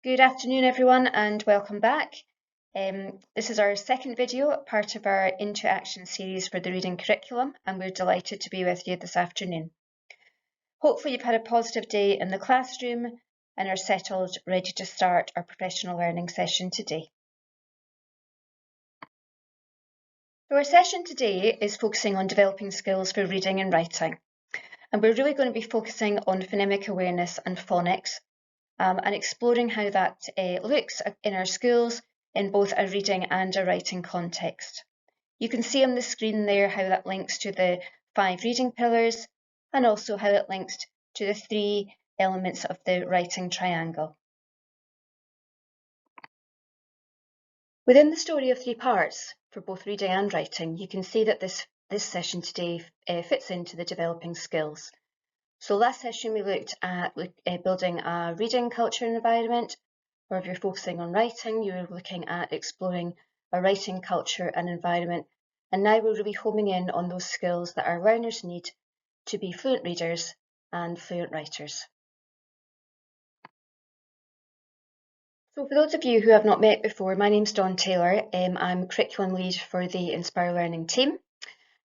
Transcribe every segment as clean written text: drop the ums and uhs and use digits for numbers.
Good afternoon, everyone, and welcome back. This is our second video, part of our Into Action series for the reading curriculum, and we're delighted to be with you this afternoon. Hopefully you've had a positive day in the classroom and are settled, ready to start our professional learning session today. So our session today is focusing on developing skills for reading and writing, and we're really going to be focusing on phonemic awareness and phonics, and exploring how that looks in our schools in both a reading and a writing context. You can see on the screen there how that links to the 5 reading pillars and also how it links to the 3 elements of the writing triangle. Within the story of 3 parts for both reading and writing, you can see that this session today fits into the developing skills. So last session we looked at building a reading culture and environment, or if you're focusing on writing, you're looking at exploring a writing culture and environment. And now we're really homing in on those skills that our learners need to be fluent readers and fluent writers. So for those of you who have not met before, my name's Dawn Taylor. I'm curriculum lead for the Inspire Learning team.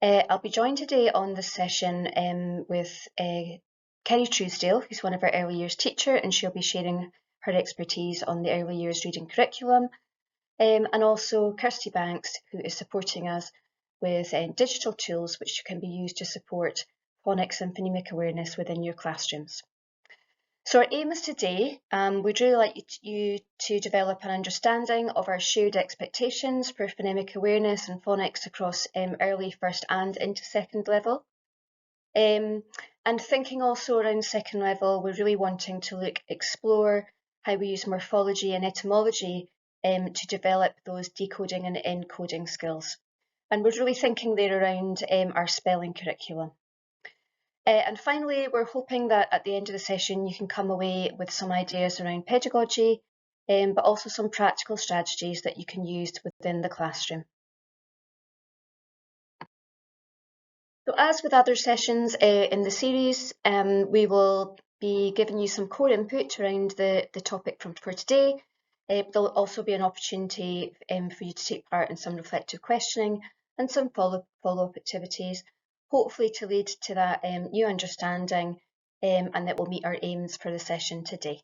I'll be joined today on this session with Kerry Truesdale, who's one of our early years teacher, and she'll be sharing her expertise on the early years reading curriculum, and also Kirsty Banks, who is supporting us with digital tools which can be used to support phonics and phonemic awareness within your classrooms. So our aim is today, we'd really like you to develop an understanding of our shared expectations for phonemic awareness and phonics across early, first and into second level. And thinking also around second level, we're really wanting to explore how we use morphology and etymology to develop those decoding and encoding skills. And we're really thinking there around our spelling curriculum. And finally, we're hoping that at the end of the session you can come away with some ideas around pedagogy, but also some practical strategies that you can use within the classroom. So as with other sessions in the series, we will be giving you some core input around the topic for today. There'll also be an opportunity for you to take part in some reflective questioning and some follow-up activities, hopefully to lead to that new understanding and that will meet our aims for the session today.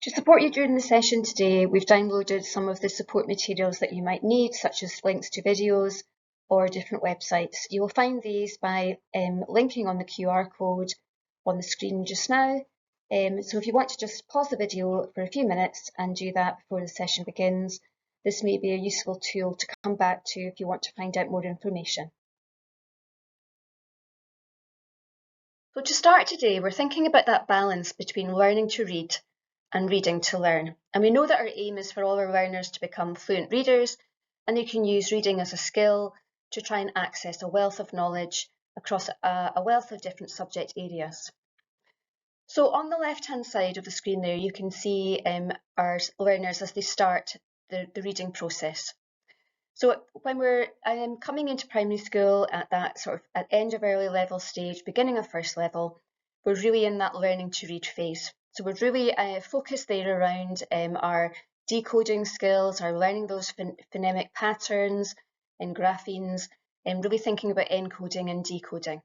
To support you during the session today, we've downloaded some of the support materials that you might need, such as links to videos or different websites. You will find these by linking on the QR code on the screen just now. So if you want to just pause the video for a few minutes and do that before the session begins, this may be a useful tool to come back to if you want to find out more information. So to start today, we're thinking about that balance between learning to read and reading to learn. And we know that our aim is for all our learners to become fluent readers, and they can use reading as a skill to try and access a wealth of knowledge across a wealth of different subject areas. So on the left-hand side of the screen there, you can see our learners as they start the reading process. So when we're coming into primary school at that sort of at end of early level stage, beginning of first level, we're really in that learning to read phase. So we're really focused there around our decoding skills, our learning those phonemic patterns and graphemes, and really thinking about encoding and decoding.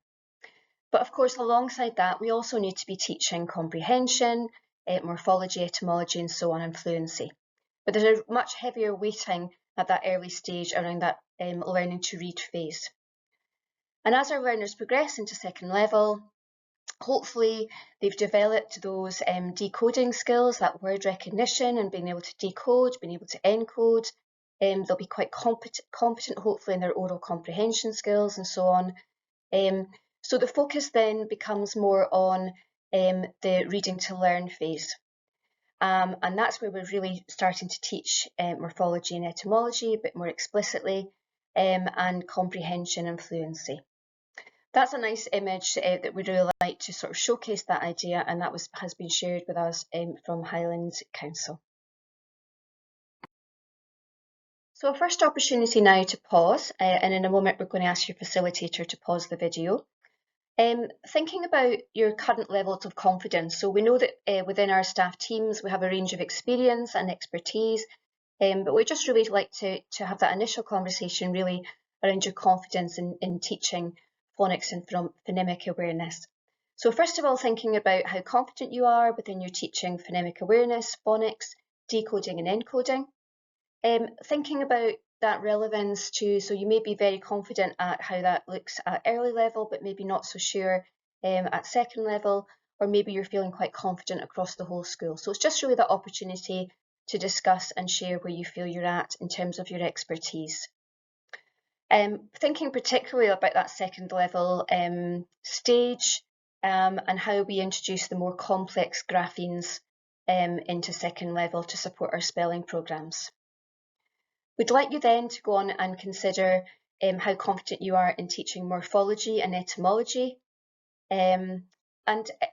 But of course, alongside that, we also need to be teaching comprehension, morphology, etymology, and so on, and fluency. But there's a much heavier weighting at that early stage around that learning to read phase. And as our learners progress into second level, hopefully they've developed those decoding skills, that word recognition and being able to decode, being able to encode. They'll be quite competent hopefully in their oral comprehension skills and so on. So the focus then becomes more on the reading to learn phase. And that's where we're really starting to teach morphology and etymology a bit more explicitly, and comprehension and fluency. That's a nice image that we'd really like to sort of showcase that idea, and that has been shared with us from Highlands Council. So our first opportunity now to pause, and in a moment we're going to ask your facilitator to pause the video. Thinking about your current levels of confidence. So we know that within our staff teams, we have a range of experience and expertise, but we'd just really like to have that initial conversation really around your confidence in teaching phonics and phonemic awareness. So first of all, thinking about how confident you are within your teaching phonemic awareness, phonics, decoding and encoding. Thinking about that relevance to, so you may be very confident at how that looks at early level, but maybe not so sure at second level, or maybe you're feeling quite confident across the whole school. So it's just really that opportunity to discuss and share where you feel you're at in terms of your expertise. Thinking particularly about that second level stage and how we introduce the more complex graphemes into second level to support our spelling programmes. We'd like you then to go on and consider how confident you are in teaching morphology and etymology, and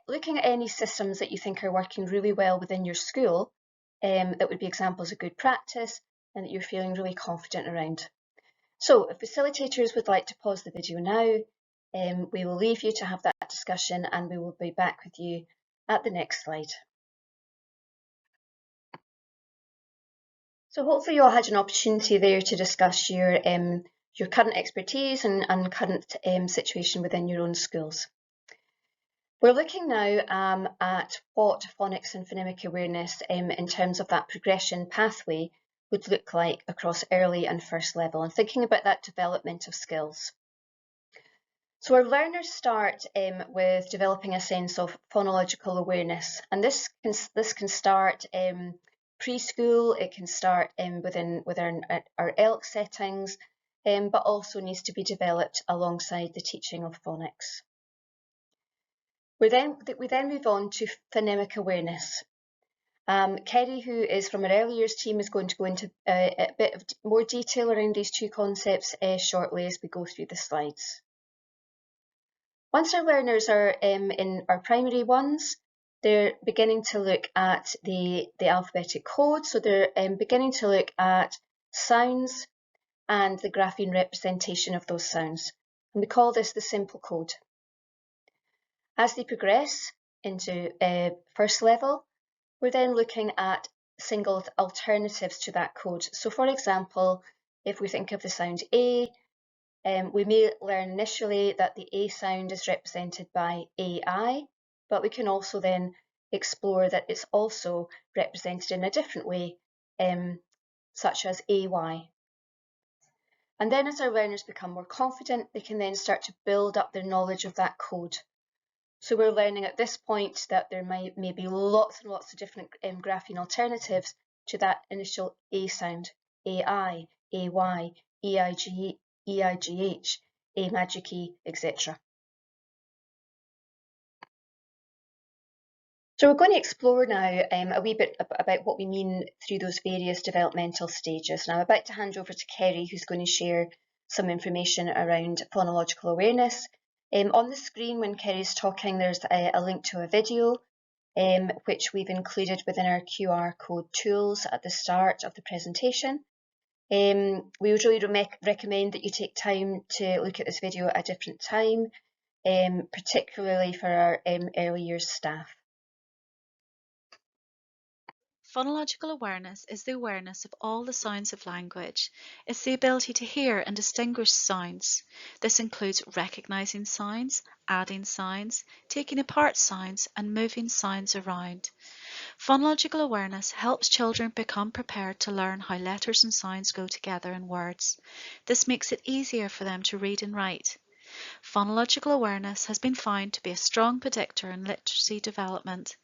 looking at any systems that you think are working really well within your school that would be examples of good practice and that you're feeling really confident around. So if facilitators would like to pause the video now, we will leave you to have that discussion and we will be back with you at the next slide. So hopefully you all had an opportunity there to discuss your current expertise and current situation within your own schools. We're looking now at what phonics and phonemic awareness in terms of that progression pathway would look like across early and first level, and thinking about that development of skills. So our learners start with developing a sense of phonological awareness, and this can start preschool. It can start within our ELK settings, but also needs to be developed alongside the teaching of phonics. We then move on to phonemic awareness. Kerry, who is from our early years team, is going to go into a bit of more detail around these two concepts shortly as we go through the slides. Once our learners are in our primary ones, they're beginning to look at the alphabetic code. So they're beginning to look at sounds and the grapheme representation of those sounds. And we call this the simple code. As they progress into first level, we're then looking at single alternatives to that code. So for example, if we think of the sound A, we may learn initially that the A sound is represented by AI, but we can also then explore that it's also represented in a different way, such as AY. And then as our learners become more confident, they can then start to build up their knowledge of that code. So we're learning at this point that there may be lots and lots of different grapheme alternatives to that initial A sound: AI, AY, EIG, EIGH, A magic E, etc. So we're going to explore now a wee bit about what we mean through those various developmental stages. Now I'm about to hand over to Kerry, who's going to share some information around phonological awareness. On the screen when Kerry's talking, there's a link to a video which we've included within our QR code tools at the start of the presentation. We would really recommend that you take time to look at this video at a different time, particularly for our early years staff. Phonological awareness is the awareness of all the sounds of language. It's the ability to hear and distinguish sounds. This includes recognizing sounds, adding sounds, taking apart sounds, and moving sounds around. Phonological awareness helps children become prepared to learn how letters and sounds go together in words. This makes it easier for them to read and write. Phonological awareness has been found to be a strong predictor in literacy development.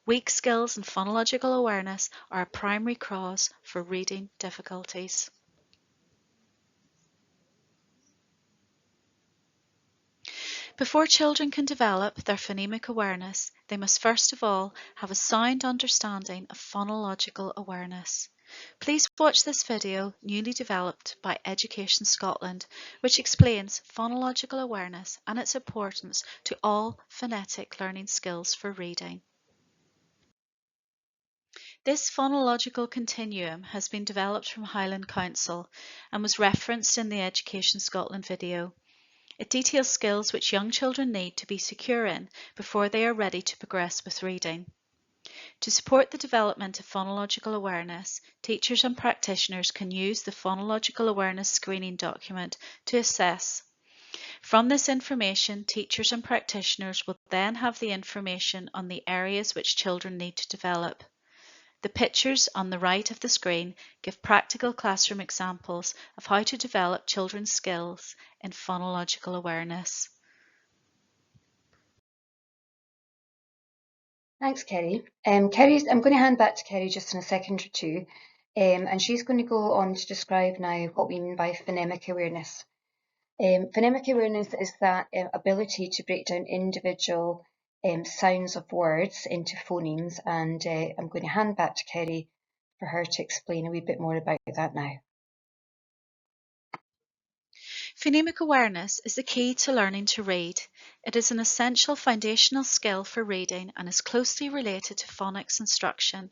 Weak skills in phonological awareness are a primary cause for reading difficulties. Before children can develop their phonemic awareness, they must first of all have a sound understanding of phonological awareness. Please watch this video, newly developed by Education Scotland, which explains phonological awareness and its importance to all phonetic learning skills for reading. This phonological continuum has been developed from Highland Council and was referenced in the Education Scotland video. It details skills which young children need to be secure in before they are ready to progress with reading. To support the development of phonological awareness, teachers and practitioners can use the Phonological Awareness Screening document to assess. From this information, teachers and practitioners will then have the information on the areas which children need to develop. The pictures on the right of the screen give practical classroom examples of how to develop children's skills in phonological awareness. Thanks, Kerry. I'm going to hand back to Kerry just in a second or two, and she's going to go on to describe now what we mean by phonemic awareness. Phonemic awareness is that ability to break down individual sounds of words into phonemes, and I'm going to hand back to Kerry for her to explain a wee bit more about that now. Phonemic awareness is the key to learning to read. It is an essential foundational skill for reading and is closely related to phonics instruction.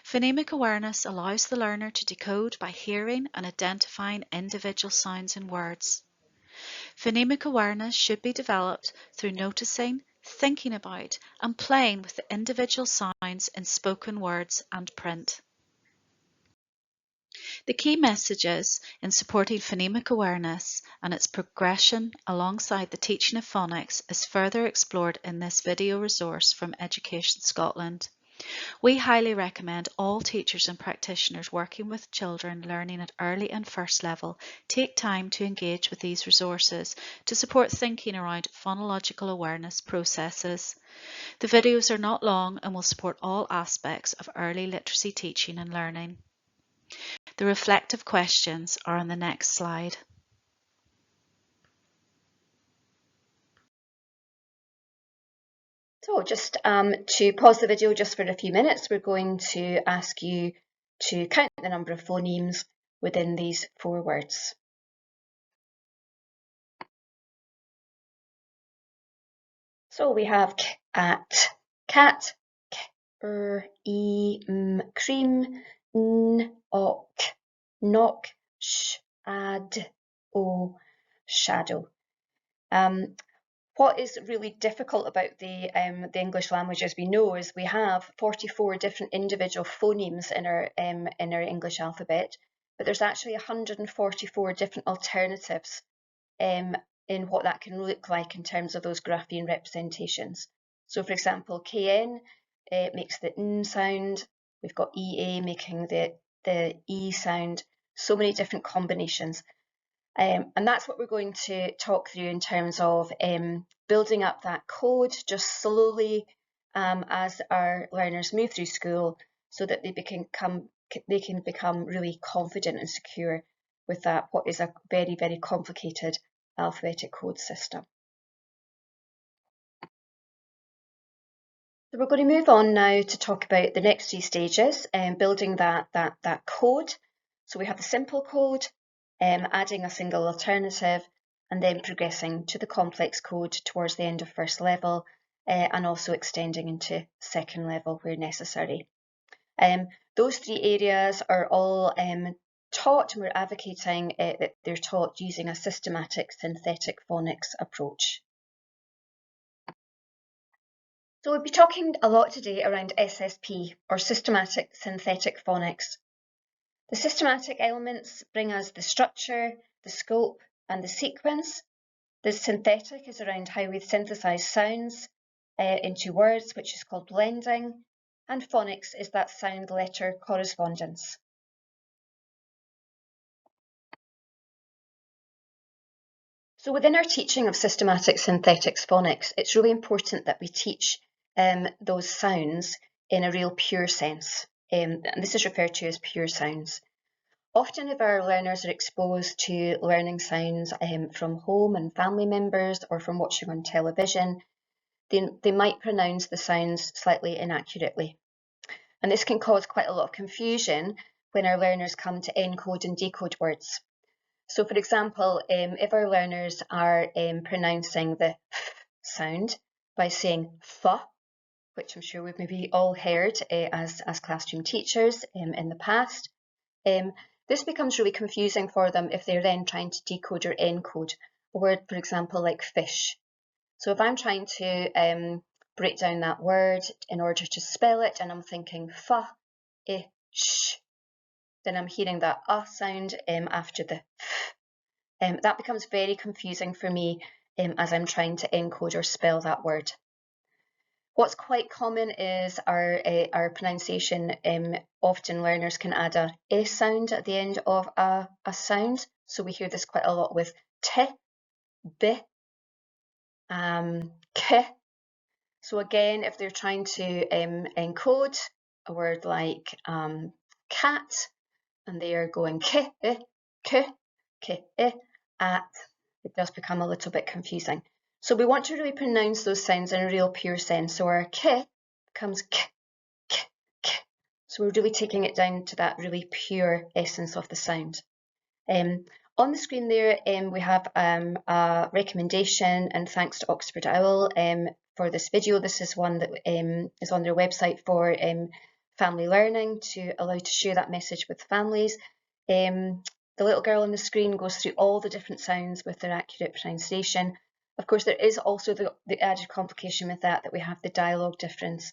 Phonemic awareness allows the learner to decode by hearing and identifying individual sounds in words. Phonemic awareness should be developed through noticing, thinking about, and playing with the individual sounds in spoken words and print. The key messages in supporting phonemic awareness and its progression alongside the teaching of phonics is further explored in this video resource from Education Scotland. We highly recommend all teachers and practitioners working with children learning at early and first level take time to engage with these resources to support thinking around phonological awareness processes. The videos are not long and will support all aspects of early literacy teaching and learning. The reflective questions are on the next slide. So just to pause the video just for a few minutes, we're going to ask you to count the number of phonemes within these 4 words. So we have k, at, cat, cream, ok, knock, ad, o, shadow. What is really difficult about the English language, as we know, is we have 44 different individual phonemes in our English alphabet, but there's actually 144 different alternatives in what that can look like in terms of those grapheme representations. So, for example, KN makes the N sound. We've got EA making the E sound. So many different combinations. And that's what we're going to talk through in terms of building up that code just slowly as our learners move through school, so that they can become really confident and secure with that, what is a very, very complicated alphabetic code system. So we're going to move on now to talk about the next 3 stages and building that code. So we have the simple code, adding a single alternative, and then progressing to the complex code towards the end of first level, and also extending into second level where necessary. Those 3 areas are all taught, and we're advocating that they're taught using a systematic synthetic phonics approach. So we'll be talking a lot today around SSP, or systematic synthetic phonics. The systematic elements bring us the structure, the scope, and the sequence. The synthetic is around how we synthesize sounds into words, which is called blending, and phonics is that sound-letter correspondence. So within our teaching of systematic synthetic phonics, it's really important that we teach those sounds in a real pure sense, and this is referred to as pure sounds. Often if our learners are exposed to learning sounds from home and family members, or from watching on television, they might pronounce the sounds slightly inaccurately. And this can cause quite a lot of confusion when our learners come to encode and decode words. So for example, if our learners are pronouncing the f sound by saying f, which I'm sure we've maybe all heard as classroom teachers in the past, this becomes really confusing for them if they're then trying to decode or encode a word, for example, like fish. So if I'm trying to break down that word in order to spell it, and I'm thinking fa-ish, then I'm hearing that sound after the f. That becomes very confusing for me as I'm trying to encode or spell that word. What's quite common is our pronunciation. Often learners can add a S sound at the end of a sound. So we hear this quite a lot with t, b, k. So again, if they're trying to encode a word like cat, and they are going k, k, at, it does become a little bit confusing. So we want to really pronounce those sounds in a real pure sense. So our k becomes k, k, k. So we're really taking it down to that really pure essence of the sound. On the screen there, we have a recommendation, and thanks to Oxford Owl for this video. This is one that is on their website for family learning to allow to share that message with families. The little girl on the screen goes through all the different sounds with their accurate pronunciation. Of course, there is also the added complication with that we have the dialogue difference,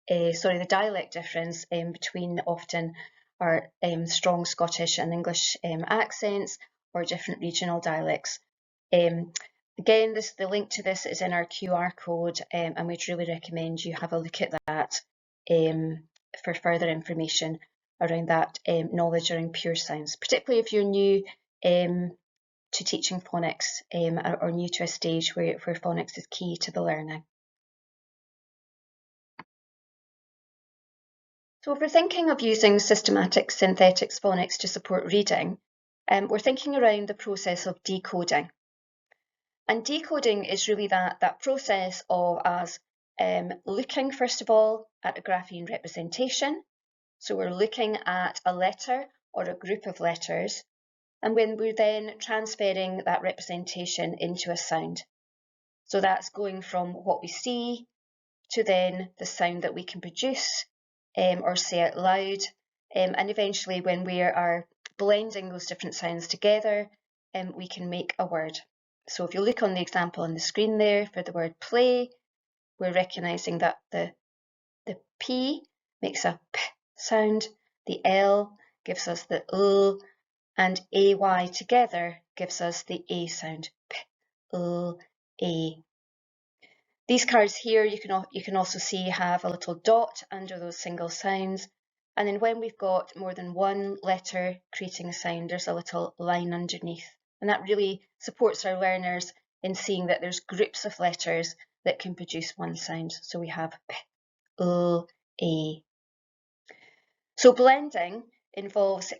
the dialect difference between often our strong Scottish and English accents or different regional dialects. Again, the link to this is in our QR code, and we'd really recommend you have a look at that for further information around that knowledge around pure sounds, particularly if you're new to teaching phonics or new to a stage where phonics is key to the learning. So if we're thinking of using systematic synthetic phonics to support reading, we're thinking around the process of decoding. And decoding is really that process of us looking, first of all, at a grapheme representation. So we're looking at a letter or a group of letters, and when we're then transferring that representation into a sound. So that's going from what we see to then the sound that we can produce or say out loud. And eventually when we are blending those different sounds together, we can make a word. So if you look on the example on the screen there for the word play, we're recognising that the P makes a P sound, the L gives us the L, and AY together gives us the A sound, P, L, A. These cards here you can also see have a little dot under those single sounds, and then when we've got more than one letter creating a sound, there's a little line underneath, and that really supports our learners in seeing that there's groups of letters that can produce one sound. So we have P, L, A. So blending involves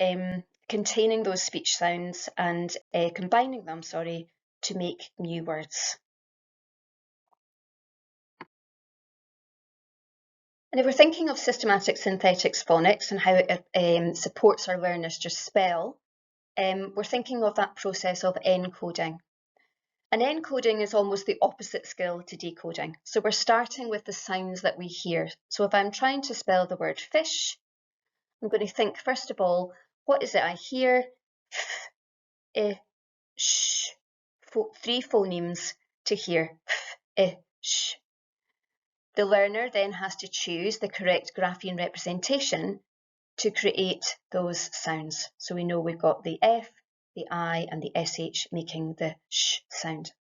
containing those speech sounds and combining them, to make new words. And if we're thinking of systematic synthetic phonics and how it supports our learners to spell, we're thinking of that process of encoding. And encoding is almost the opposite skill to decoding. So we're starting with the sounds that we hear. So if I'm trying to spell the word fish, I'm going to think, first of all, what is it I hear? F, I, sh. 3 phonemes to hear. F, I, sh. The learner then has to choose the correct grapheme representation to create those sounds. So we know we've got the F, the I, and the SH making the sh sound.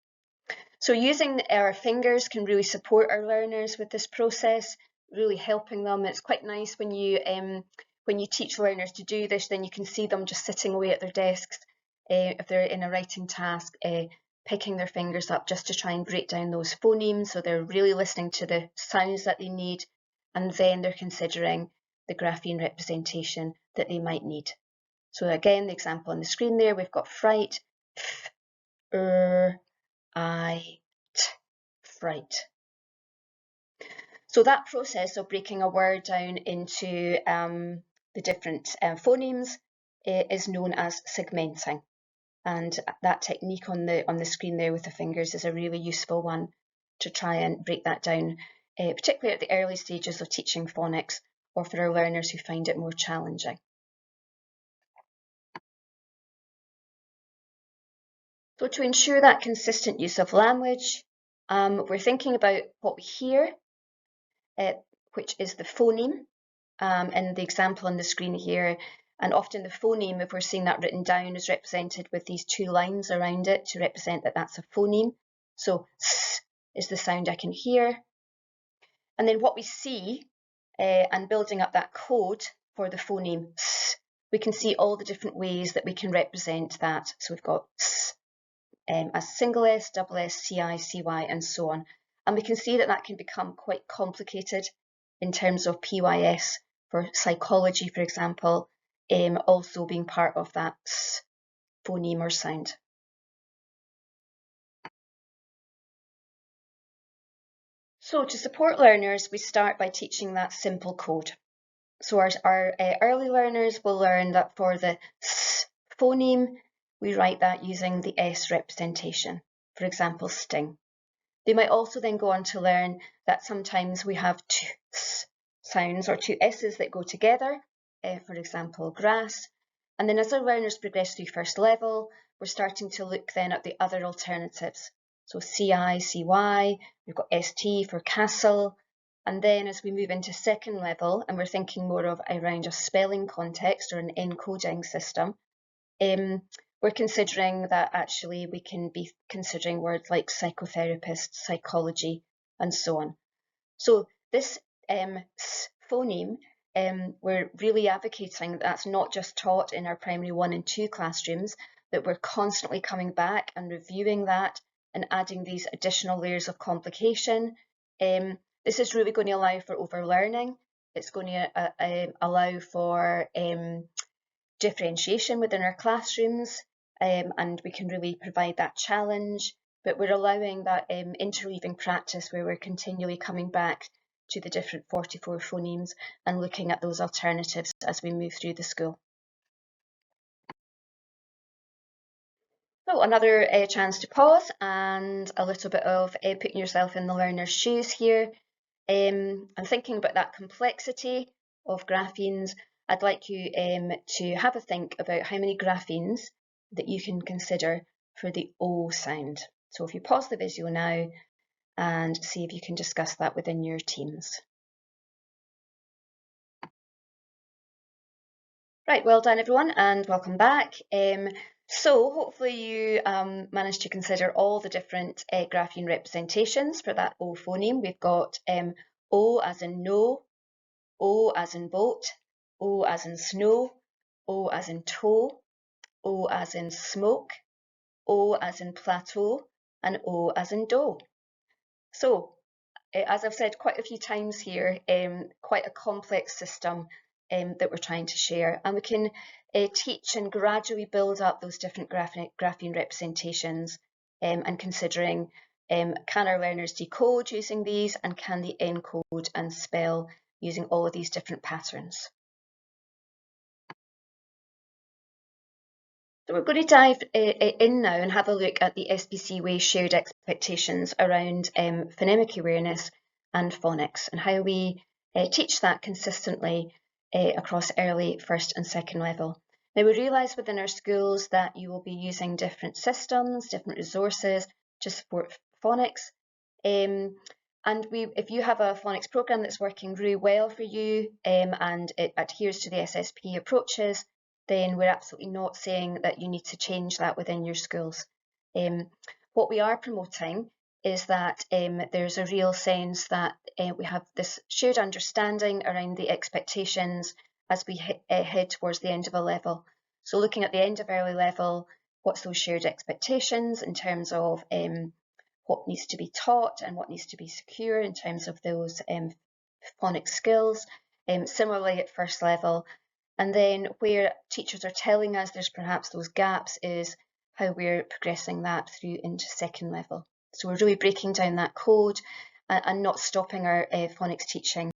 So using our fingers can really support our learners with this process, really helping them. It's quite nice when you teach learners to do this, then you can see them just sitting away at their desks if they're in a writing task, picking their fingers up just to try and break down those phonemes. So they're really listening to the sounds that they need, and then they're considering the grapheme representation that they might need. So again, the example on the screen there, we've got fright, f, I, t, fright. So that process of breaking a word down into the different phonemes is known as segmenting. And that technique on the screen there with the fingers is a really useful one to try and break that down, particularly at the early stages of teaching phonics or for our learners who find it more challenging. So to ensure that consistent use of language, we're thinking about what we hear, which is the phoneme, in the example on the screen here. And often the phoneme, if we're seeing that written down, is represented with these two lines around it to represent that that's a phoneme. So s is the sound I can hear. And then what we see, and building up that code for the phoneme s, we can see all the different ways that we can represent that. So we've got s as single s, double s, ci, cy, and so on. And we can see that that can become quite complicated in terms of PYS for psychology, for example, also being part of that s phoneme or sound. So to support learners, we start by teaching that simple code. So our early learners will learn that for the s phoneme, we write that using the S representation, for example, sting. They might also then go on to learn that sometimes we have two s sounds or two s's that go together, for example, grass. And then as our learners progress through first level, we're starting to look then at the other alternatives. So CI, CY, we've got ST for castle. And then as we move into second level, and we're thinking more of around a spelling context or an encoding system, we're considering that actually we can be considering words like psychotherapist, psychology, and so on. So this phoneme, we're really advocating that that's not just taught in our primary 1 and 2 classrooms, that we're constantly coming back and reviewing that and adding these additional layers of complication. This is really going to allow for overlearning. It's going to allow for differentiation within our classrooms, and we can really provide that challenge, but we're allowing that interweaving practice where we're continually coming back to the different 44 phonemes and looking at those alternatives as we move through the school. So another chance to pause and a little bit of putting yourself in the learner's shoes here, and thinking about that complexity of graphemes. I'd like you to have a think about how many graphemes that you can consider for the O sound. So if you pause the video now and see if you can discuss that within your teams. Right, well done everyone and welcome back. So hopefully you managed to consider all the different grapheme representations for that O phoneme. We've got O as in no, O as in boat, O as in snow, O as in toe, O as in smoke, O as in plateau, and O as in dough. So, as I've said quite a few times here, quite a complex system that we're trying to share. And we can teach and gradually build up those different grapheme representations and considering can our learners decode using these and can they encode and spell using all of these different patterns. So we're going to dive in now and have a look at the SPC Way shared expectations around phonemic awareness and phonics and how we teach that consistently across early, first and second level. Now we realise within our schools that you will be using different systems, different resources to support phonics. And if you have a phonics programme that's working really well for you and it adheres to the SSP approaches, then we're absolutely not saying that you need to change that within your schools. What we are promoting is that there's a real sense that we have this shared understanding around the expectations as we head towards the end of a level. So looking at the end of early level, what's those shared expectations in terms of what needs to be taught and what needs to be secure in terms of those phonics skills. Similarly at first level, and then where teachers are telling us there's perhaps those gaps is how we're progressing that through into second level. So we're really breaking down that code and not stopping our phonics teaching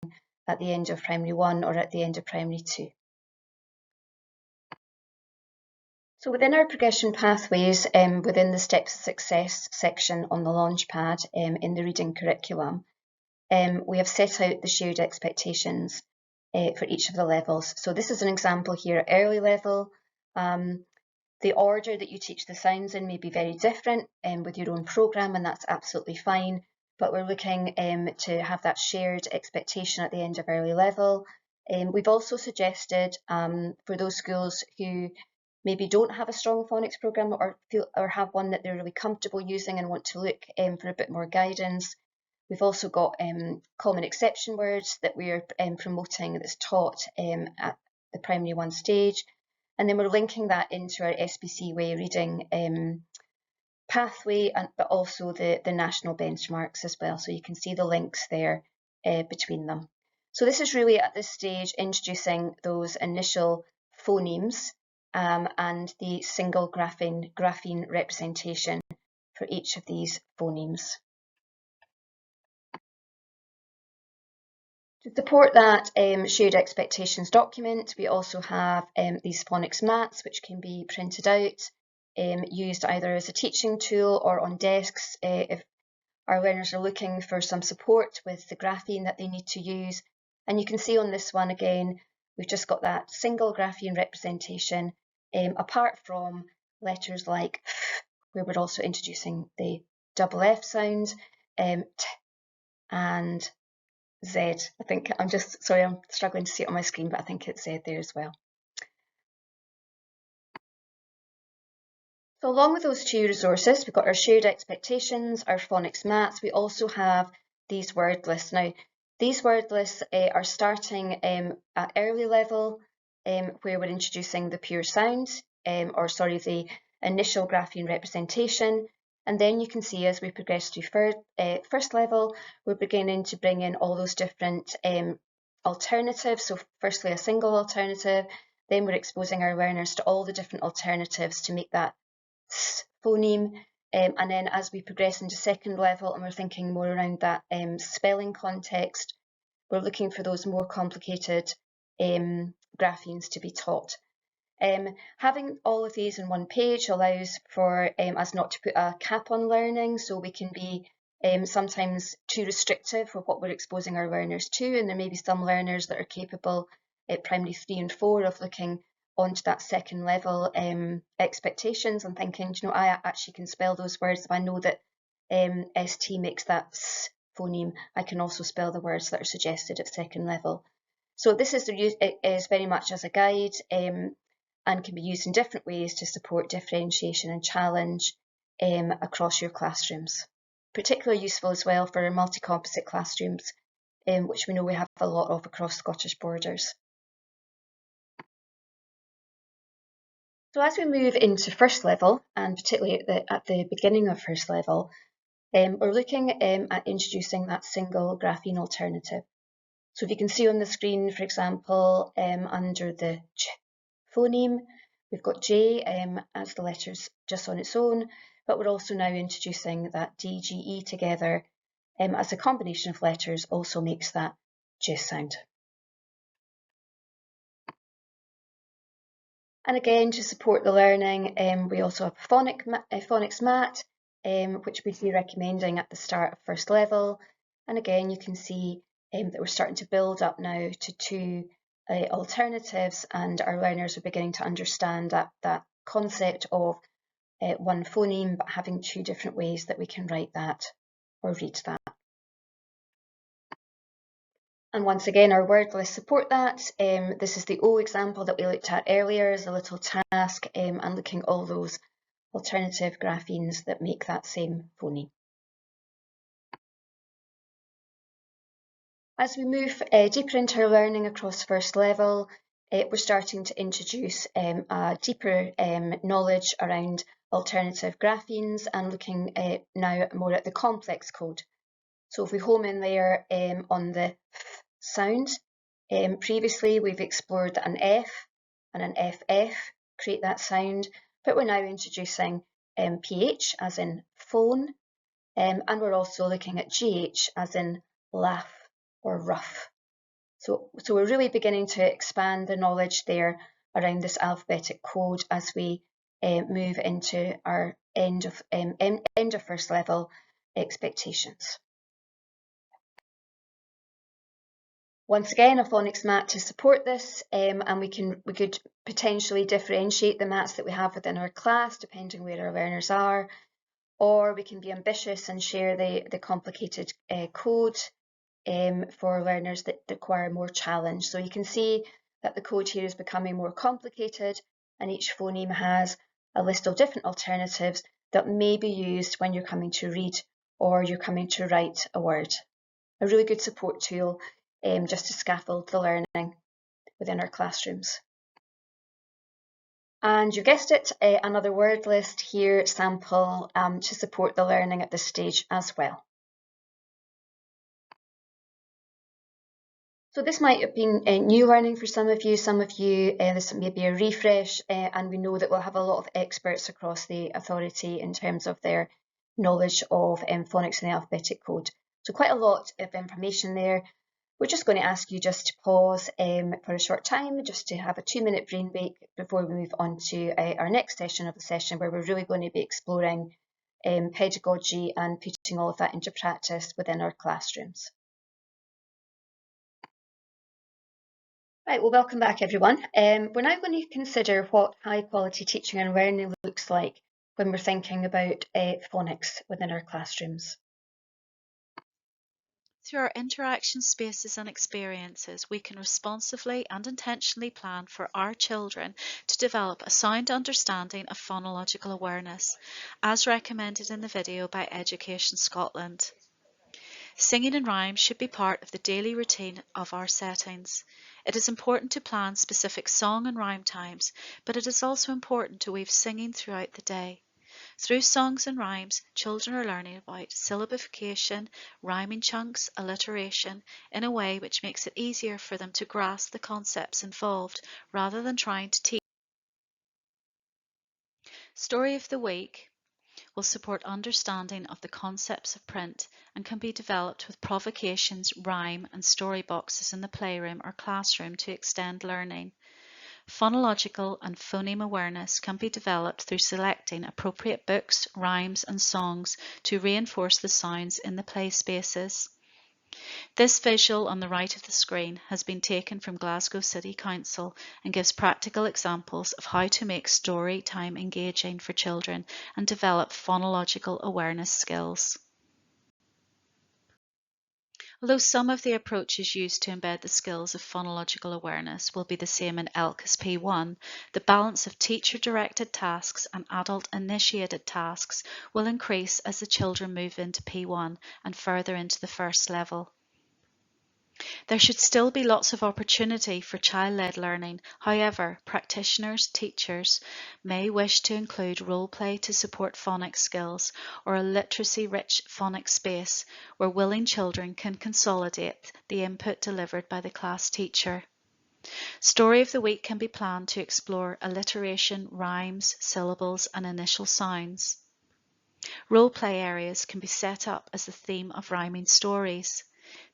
at the end of primary 1 or at the end of primary 2. So within our progression pathways, within the Steps to Success section on the Launchpad in the reading curriculum, we have set out the shared expectations for each of the levels. So this is an example here at early level. The order that you teach the sounds in may be very different with your own programme, and that's absolutely fine, but we're looking to have that shared expectation at the end of early level. We've also suggested for those schools who maybe don't have a strong phonics programme or have one that they're really comfortable using and want to look for a bit more guidance. We've also got common exception words that we're promoting that's taught at the primary 1 stage. And then we're linking that into our SBC Way reading pathway, but also the national benchmarks as well. So you can see the links there between them. So this is really at this stage introducing those initial phonemes and the single grapheme representation for each of these phonemes. To support that shared expectations document, we also have these phonics mats, which can be printed out, used either as a teaching tool or on desks if our learners are looking for some support with the grapheme that they need to use. And you can see on this one again, we've just got that single grapheme representation, apart from letters like f, where we're also introducing the double F sound, t and Z. I think I'm struggling to see it on my screen, but I think it's Z there as well. So along with those two resources, we've got our shared expectations, our phonics mats. We also have these word lists. Now, these word lists are starting at early level, where we're introducing the pure sound, the initial grapheme representation. And then you can see as we progress through first level, we're beginning to bring in all those different alternatives. So firstly, a single alternative, then we're exposing our learners to all the different alternatives to make that S phoneme. And then as we progress into second level and we're thinking more around that spelling context, we're looking for those more complicated graphemes to be taught. Having all of these in one page allows for us not to put a cap on learning, so we can be sometimes too restrictive for what we're exposing our learners to, and there may be some learners that are capable at primary 3 and 4 of looking onto that second level expectations and thinking, you know, I actually can spell those words. If I know that ST makes that S phoneme, I can also spell the words that are suggested at second level. So this is very much as a guide and can be used in different ways to support differentiation and challenge across your classrooms. Particularly useful as well for multi-composite classrooms, which we know we have a lot of across Scottish borders. So as we move into first level, and particularly at the beginning of first level, we're looking at introducing that single grapheme alternative. So if you can see on the screen, for example, under the ch phoneme, we've got J as the letters just on its own, but we're also now introducing that D, G, E together as a combination of letters also makes that J sound. And again, to support the learning, we also have a phonics mat, which we'd be recommending at the start of first level. And again, you can see that we're starting to build up now to two alternatives, and our learners are beginning to understand that concept of one phoneme, but having two different ways that we can write that or read that. And once again, our word lists support that. This is the O example that we looked at earlier as a little task and looking at all those alternative graphemes that make that same phoneme. As we move deeper into our learning across first level, we're starting to introduce a deeper knowledge around alternative graphemes and looking now more at the complex code. So if we home in there on the F sound, previously we've explored an F and an FF create that sound, but we're now introducing PH as in phone, and we're also looking at GH as in laugh or rough. So we're really beginning to expand the knowledge there around this alphabetic code as we move into our end of first level expectations. Once again, a phonics mat to support this, and we could potentially differentiate the mats that we have within our class depending where our learners are, or we can be ambitious and share the complicated code for learners that require more challenge. So you can see that the code here is becoming more complicated, and each phoneme has a list of different alternatives that may be used when you're coming to read or you're coming to write a word. A really good support tool just to scaffold the learning within our classrooms. And you guessed it, another word list here sample to support the learning at this stage as well. So this might have been new learning for some of you. This may be a refresh, and we know that we'll have a lot of experts across the authority in terms of their knowledge of phonics and the alphabetic code. So quite a lot of information there. We're just going to ask you just to pause for a short time, just to have a 2-minute brain break before we move on to our next session of the session, where we're really going to be exploring pedagogy and putting all of that into practice within our classrooms. Right, well, welcome back, everyone. We're now going to consider what high-quality teaching and learning looks like when we're thinking about phonics within our classrooms. Through our interaction spaces and experiences, we can responsively and intentionally plan for our children to develop a sound understanding of phonological awareness, as recommended in the video by Education Scotland. Singing and rhyme should be part of the daily routine of our settings. It is important to plan specific song and rhyme times, but it is also important to weave singing throughout the day. Through songs and rhymes, children are learning about syllabification, rhyming chunks, alliteration, in a way which makes it easier for them to grasp the concepts involved, rather than trying to teach. Story of the Week will support understanding of the concepts of print and can be developed with provocations, rhyme and story boxes in the playroom or classroom to extend learning. Phonological and phoneme awareness can be developed through selecting appropriate books, rhymes and songs to reinforce the sounds in the play spaces. This visual on the right of the screen has been taken from Glasgow City Council and gives practical examples of how to make story time engaging for children and develop phonological awareness skills. Although some of the approaches used to embed the skills of phonological awareness will be the same in ELK as P1, the balance of teacher-directed tasks and adult-initiated tasks will increase as the children move into P1 and further into the first level. There should still be lots of opportunity for child-led learning. However, practitioners, teachers may wish to include role play to support phonics skills or a literacy-rich phonics space where willing children can consolidate the input delivered by the class teacher. Story of the Week can be planned to explore alliteration, rhymes, syllables and initial sounds. Role play areas can be set up as the theme of rhyming stories.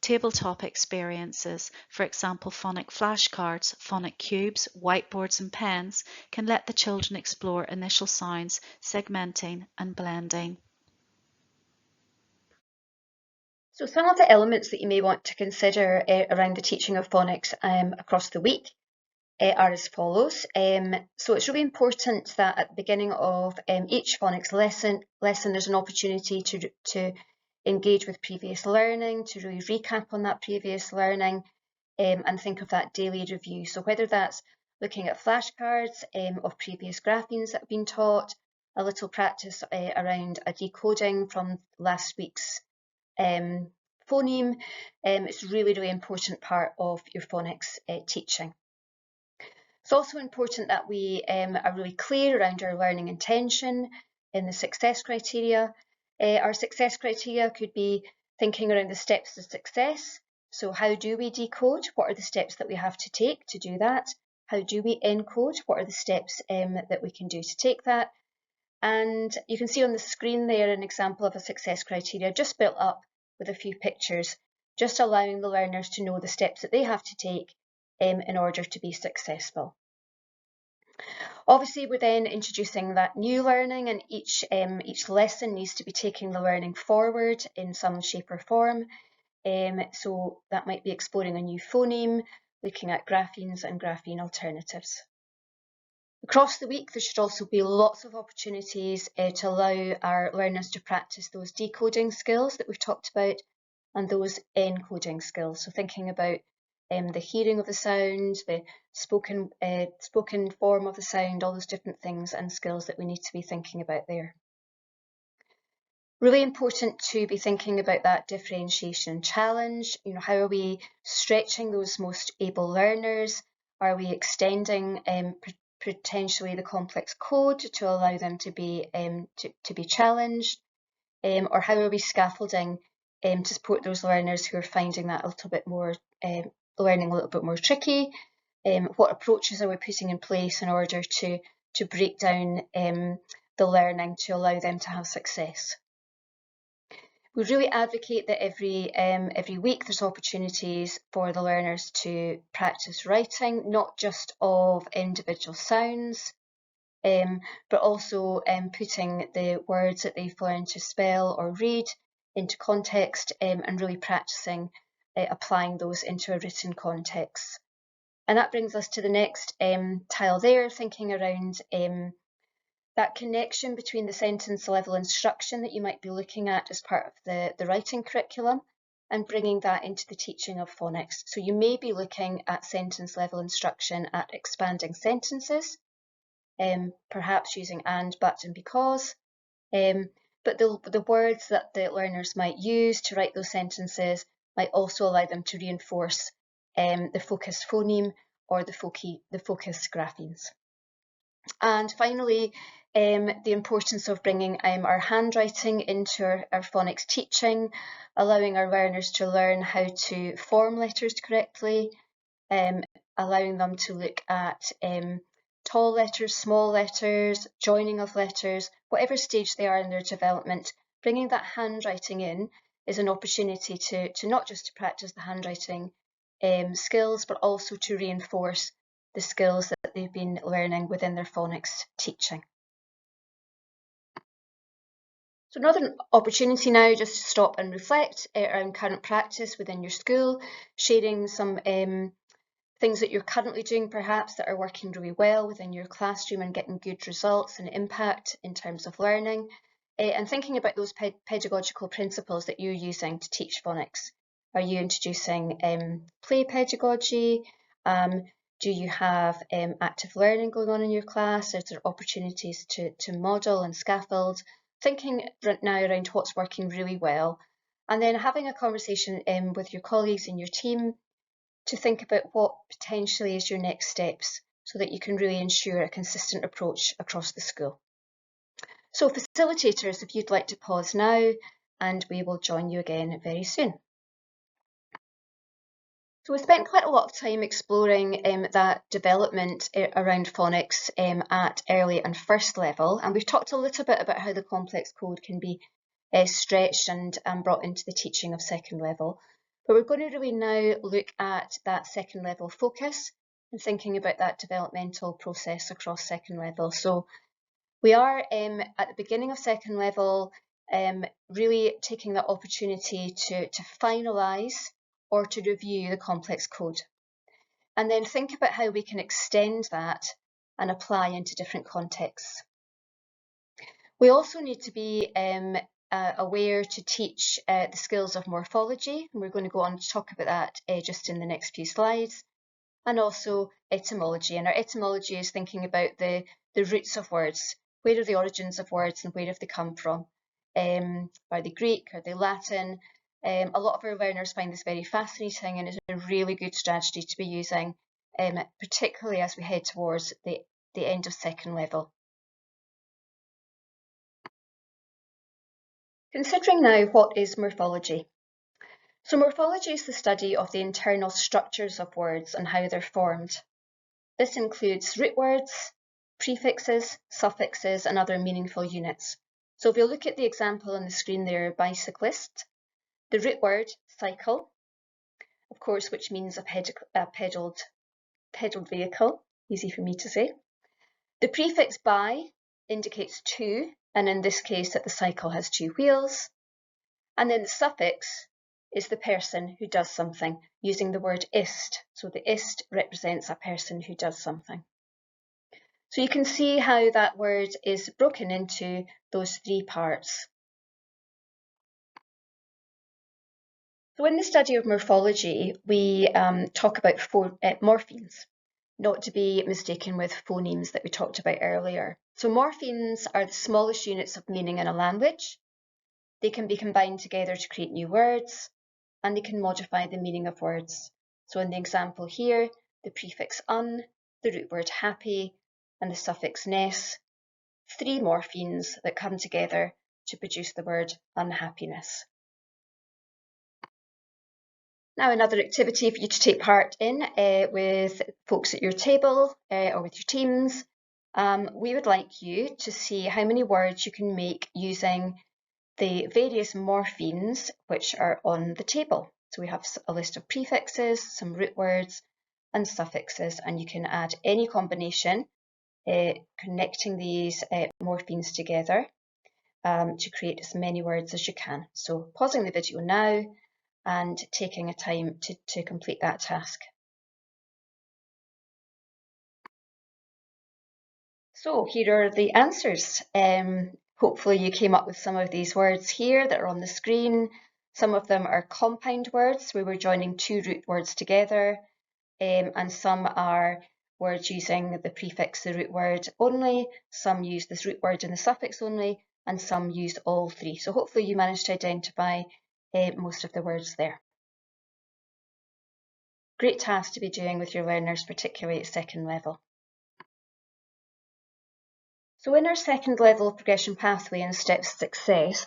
Tabletop experiences, for example phonic flashcards, phonic cubes, whiteboards and pens, can let the children explore initial sounds, segmenting and blending. So some of the elements that you may want to consider around the teaching of phonics across the week are as follows. So it's really important that at the beginning of each phonics lesson there's an opportunity to engage with previous learning, to really recap on that previous learning and think of that daily review. So whether that's looking at flashcards of previous graphemes that have been taught, a little practice around a decoding from last week's phoneme, it's a really, really important part of your phonics teaching. It's also important that we are really clear around our learning intention in the success criteria. Our success criteria could be thinking around the steps to success. So how do we decode? What are the steps that we have to take to do that? How do we encode? What are the steps that we can do to take that? And you can see on the screen there an example of a success criteria just built up with a few pictures, just allowing the learners to know the steps that they have to take in order to be successful. Obviously, we're then introducing that new learning, and each lesson needs to be taking the learning forward in some shape or form. So that might be exploring a new phoneme, looking at graphemes and grapheme alternatives. Across the week, there should also be lots of opportunities to allow our learners to practice those decoding skills that we've talked about and those encoding skills. So thinking about the hearing of the sound, the spoken form of the sound, all those different things and skills that we need to be thinking about there. Really important to be thinking about that differentiation challenge. How are we stretching those most able learners? Are we extending potentially the complex code to allow them to be challenged? Or how are we scaffolding to support those learners who are finding that a little bit more learning a little bit more tricky? What approaches are we putting in place in order to break down the learning to allow them to have success? We really advocate that every week there's opportunities for the learners to practice writing, not just of individual sounds, but also putting the words that they've learned to spell or read into context and really practicing applying those into a written context. And that brings us to the next tile there, thinking around that connection between the sentence level instruction that you might be looking at as part of the writing curriculum and bringing that into the teaching of phonics. So you may be looking at sentence level instruction at expanding sentences, perhaps using and, but, and because, but the words that the learners might use to write those sentences might also allow them to reinforce the focus phoneme or the focus graphemes. And finally, the importance of bringing our handwriting into our phonics teaching, allowing our learners to learn how to form letters correctly, allowing them to look at tall letters, small letters, joining of letters, whatever stage they are in their development, bringing that handwriting in is an opportunity to not just to practice the handwriting skills, but also to reinforce the skills that they've been learning within their phonics teaching. So another opportunity now just to stop and reflect around current practice within your school, sharing some things that you're currently doing perhaps that are working really well within your classroom and getting good results and impact in terms of learning, and thinking about those pedagogical principles that you're using to teach phonics. Are you introducing play pedagogy? Do you have active learning going on in your class? Is there opportunities to model and scaffold? Thinking right now around what's working really well, and then having a conversation with your colleagues in your team to think about what potentially is your next steps so that you can really ensure a consistent approach across the school. So facilitators, if you'd like to pause now, and we will join you again very soon. So we spent quite a lot of time exploring that development around phonics at early and first level, and we've talked a little bit about how the complex code can be stretched and brought into the teaching of second level. But we're going to really now look at that second level focus and thinking about that developmental process across second level. So we are at the beginning of second level, really taking that opportunity to finalise or to review the complex code. And then think about how we can extend that and apply into different contexts. We also need to be aware to teach the skills of morphology, and we're going to go on to talk about that just in the next few slides, and also etymology. And our etymology is thinking about the roots of words. Where are the origins of words and where have they come from? Are they Greek? Are they Latin? A lot of our learners find this very fascinating and is a really good strategy to be using, particularly as we head towards the end of second level. Considering now what is morphology. So morphology is the study of the internal structures of words and how they're formed. This includes root words, prefixes, suffixes, and other meaningful units. So if you look at the example on the screen there, bicyclist, the root word, cycle, of course, which means a pedaled vehicle, easy for me to say. The prefix bi indicates two, and in this case that the cycle has two wheels. And then the suffix is the person who does something, using the word ist. So the ist represents a person who does something. So you can see how that word is broken into those three parts. So in the study of morphology, we talk about morphemes, not to be mistaken with phonemes that we talked about earlier. So morphemes are the smallest units of meaning in a language. They can be combined together to create new words, and they can modify the meaning of words. So in the example here, the prefix un, the root word happy, and the suffix ness, three morphemes that come together to produce the word unhappiness. Now, another activity for you to take part in with folks at your table or with your teams. We would like you to see how many words you can make using the various morphemes which are on the table. So we have a list of prefixes, some root words and suffixes, and you can add any combination connecting these morphemes together to create as many words as you can. So pausing the video now and taking a time to complete that task. So here are the answers. Hopefully you came up with some of these words here that are on the screen. Some of them are compound words where we're joining two root words together, and some are words using the prefix, the root word only, some use this root word and the suffix only, and some use all three. So hopefully you managed to identify most of the words there. Great task to be doing with your learners, particularly at second level. So in our second level progression pathway and steps to success,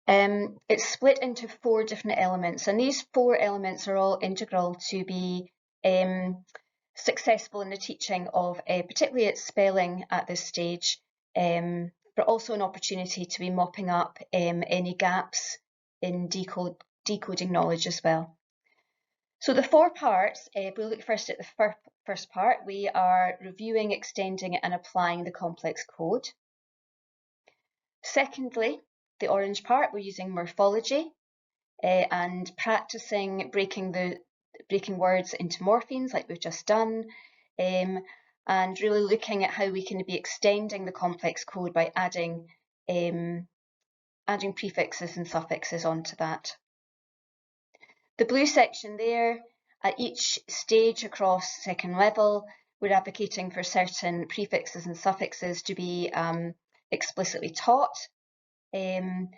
it's split into 4 different elements, and these 4 elements are all integral to be successful in the teaching of, particularly at spelling at this stage, but also an opportunity to be mopping up any gaps in decoding knowledge as well. So the 4 parts, if we look first at the first part, we are reviewing, extending and applying the complex code. Secondly, the orange part, we're using morphology and practicing breaking words into morphemes like we've just done, and really looking at how we can be extending the complex code by adding prefixes and suffixes onto that. The blue section there, at each stage across second level, we're advocating for certain prefixes and suffixes to be explicitly taught. There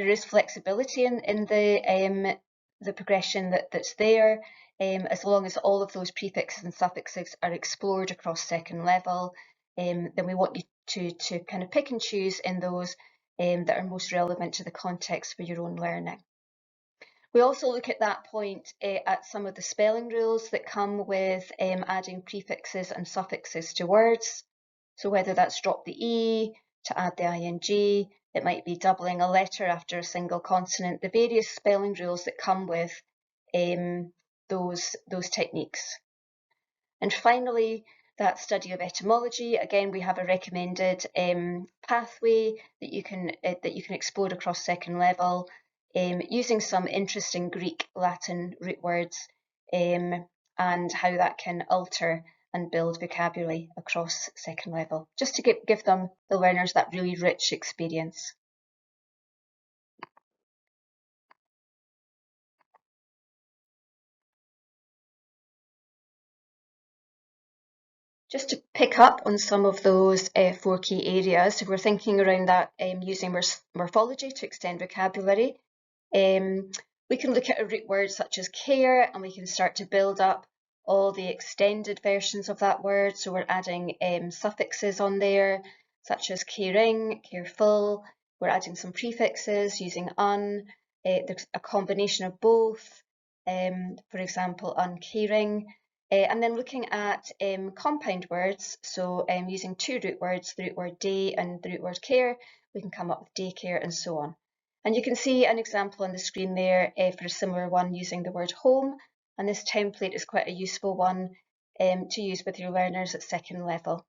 is flexibility in the progression that's there, as long as all of those prefixes and suffixes are explored across second level. Then we want you to kind of pick and choose in those that are most relevant to the context for your own learning. We also look at that point at some of the spelling rules that come with adding prefixes and suffixes to words. So whether that's drop the E to add the ing, it might be doubling a letter after a single consonant, the various spelling rules that come with those techniques. And finally, that study of etymology. Again, we have a recommended pathway that you can explore across second level, using some interesting Greek, Latin root words, and how that can alter and build vocabulary across second level, just to give the learners that really rich experience. Just to pick up on some of those 4 key areas, if we're thinking around that using morphology to extend vocabulary, we can look at a root word such as care, and we can start to build up all the extended versions of that word. So we're adding suffixes on there, such as caring, careful. We're adding some prefixes using un. There's a combination of both, for example, uncaring. And then looking at compound words, so using 2 root words, the root word day and the root word care, we can come up with daycare and so on. And you can see an example on the screen there for a similar one using the word home, and this template is quite a useful one to use with your learners at second level.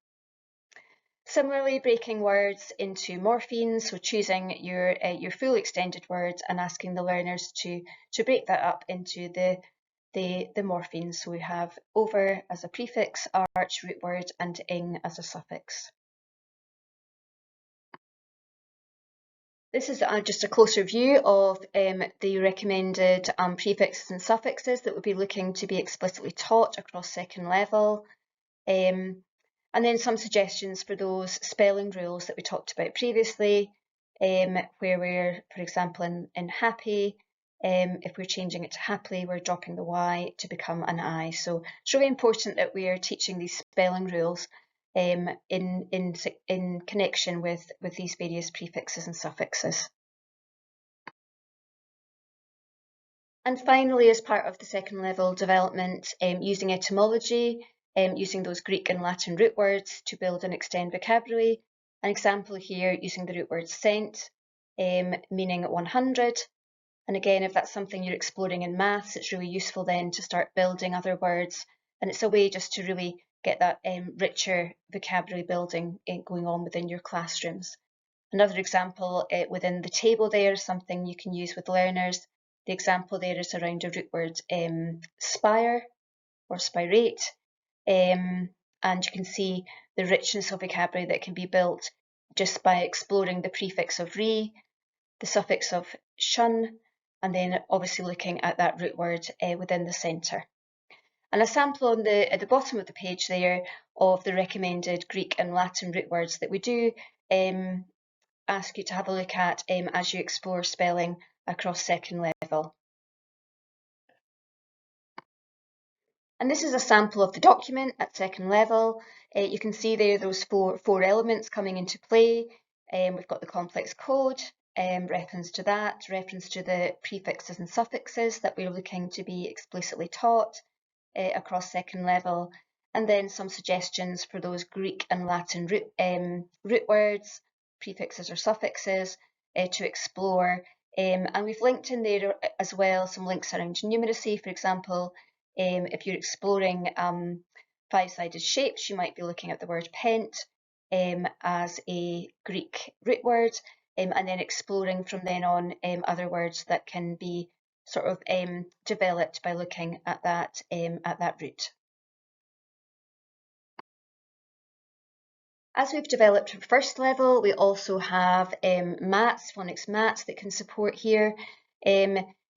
Similarly, breaking words into morphemes, so choosing your full extended words and asking the learners to break that up into the morphemes. So we have over as a prefix, arch, root word, and ing as a suffix. This is just a closer view of the recommended prefixes and suffixes that we'll be looking to be explicitly taught across second level. And then some suggestions for those spelling rules that we talked about previously, where we're, for example, in happy, if we're changing it to happily, we're dropping the Y to become an I. So it's really important that we are teaching these spelling rules in connection with these various prefixes and suffixes. And finally, as part of the second level development, using etymology, using those Greek and Latin root words to build and extend vocabulary. An example here using the root word cent, meaning 100. And again, if that's something you're exploring in maths, it's really useful then to start building other words. And it's a way just to really get that richer vocabulary building going on within your classrooms. Another example within the table there is something you can use with learners. The example there is around a root word spire or spirate. And you can see the richness of vocabulary that can be built just by exploring the prefix of re, the suffix of shun, and then obviously looking at that root word within the centre. And a sample on at the bottom of the page there of the recommended Greek and Latin root words that we do ask you to have a look at as you explore spelling across second level. And this is a sample of the document at second level. You can see there those four elements coming into play. We've got the complex code, reference to that, reference to the prefixes and suffixes that we're looking to be explicitly taught across second level, and then some suggestions for those Greek and Latin root words, prefixes or suffixes to explore. And we've linked in there as well some links around numeracy. For example, if you're exploring five-sided shapes, you might be looking at the word pent as a Greek root word, and then exploring from then on other words that can be sort of developed by looking at that root. As we've developed for first level, we also have mats, phonics mats that can support here.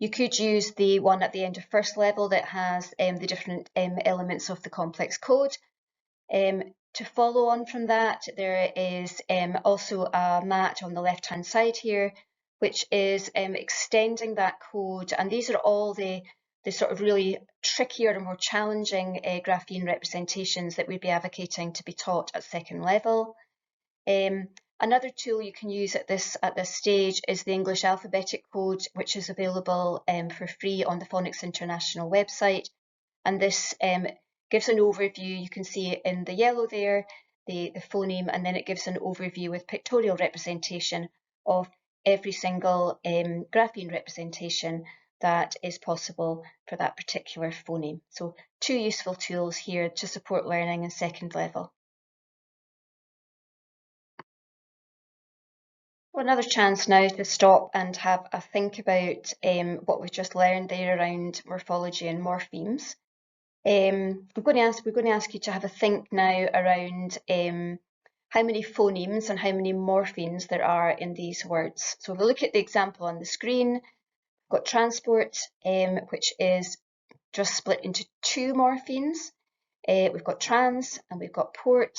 You could use the one at the end of first level that has the different elements of the complex code. To follow on from that, there is also a mat on the left-hand side here, which is extending that code. And these are all the sort of really trickier and more challenging grapheme representations that we'd be advocating to be taught at second level. Another tool you can use at this stage is the English alphabetic code, which is available for free on the Phonics International website. And this gives an overview. You can see it in the yellow there, the phoneme, and then it gives an overview with pictorial representation of every single grapheme representation that is possible for that particular phoneme. So two useful tools here to support learning in second level. Well, another chance now to stop and have a think about what we've just learned there around morphology and morphemes. We're going to ask you to have a think now around how many phonemes and how many morphemes there are in these words. So if we look at the example on the screen, we've got transport, which is just split into two morphemes. We've got trans and we've got port,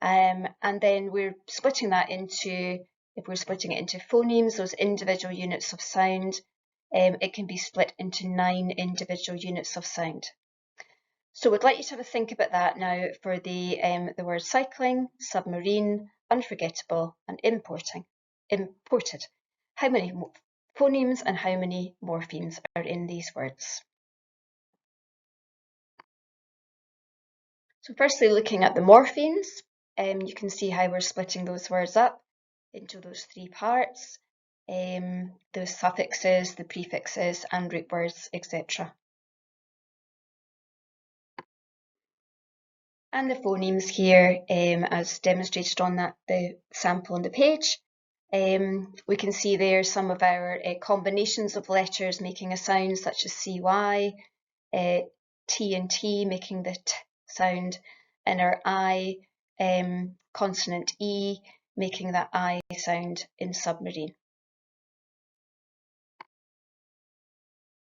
and then we're splitting that into, if we're splitting it into phonemes, those individual units of sound, it can be split into 9 individual units of sound. So we'd like you to have a think about that now for the words cycling, submarine, unforgettable, and imported. How many phonemes and how many morphemes are in these words? So firstly, looking at the morphemes, you can see how we're splitting those words up into those 3 parts, those suffixes, the prefixes, and root words, etc. And the phonemes here, as demonstrated on the sample on the page. We can see there some of our combinations of letters making a sound, such as CY, T and T making the T sound, and our I, consonant E making that I sound in submarine.